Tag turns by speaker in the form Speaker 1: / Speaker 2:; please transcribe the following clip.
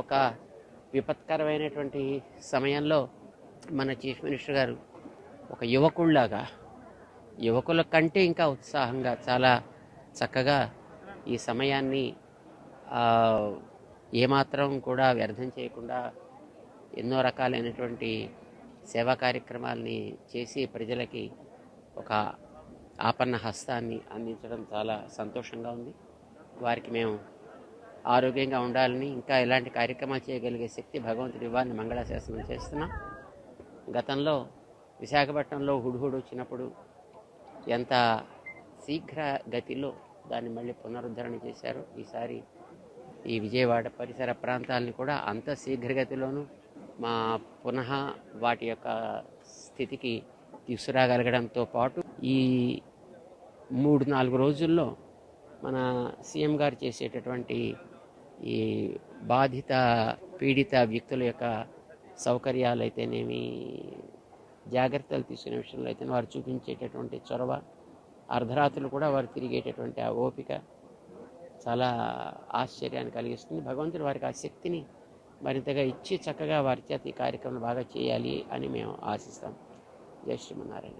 Speaker 1: ఒక విపత్కరమైనటువంటి సమయంలో మన చీఫ్ మినిస్టర్ గారు ఒక యువకుల్లాగా, యువకుల కంటే ఇంకా ఉత్సాహంగా చాలా చక్కగా ఈ సమయాన్ని ఏమాత్రం కూడా వ్యర్థం చేయకుండా ఎన్నో రకాలైనటువంటి సేవా కార్యక్రమాలని చేసి ప్రజలకి ఒక ఆపన్న హస్తాన్ని అందించడం చాలా సంతోషంగా ఉంది. వారికి మేము ఆరోగ్యంగా ఉండాలని, ఇంకా ఇలాంటి కార్యక్రమాలు చేయగలిగే శక్తి భగవంతుడి ఇవ్వాలని మంగళాశాసనం చేస్తున్నాం. గతంలో విశాఖపట్నంలో హుడ్హుడ్ వచ్చినప్పుడు ఎంత శీఘ్ర గతిలో దాన్ని మళ్ళీ పునరుద్ధరణ చేశారు. ఈసారి ఈ విజయవాడ పరిసర ప్రాంతాలని కూడా అంత శీఘ్రగతిలోనూ పునః వాటి యొక్క స్థితికి తీసుకురాగలగడంతో పాటు ఈ 3-4 రోజుల్లో మన సీఎం గారు చేసేటటువంటి ఈ బాధిత పీడిత వ్యక్తుల యొక్క సౌకర్యాలు అయితేనేమి, జాగ్రత్తలు తీసుకునే విషయంలో అయితే వారు చూపించేటటువంటి చొరవ, అర్ధరాత్రులు కూడా వారు తిరిగేటటువంటి ఆ ఓపిక చాలా ఆశ్చర్యాన్ని కలిగిస్తుంది. భగవంతుడు వారికి ఆ శక్తిని మరింతగా ఇచ్చి చక్కగా వారి చేత ఈ కార్యక్రమం బాగా చేయాలి అని మేము ఆశిస్తాం. జై శ్రీమన్నారాయణ.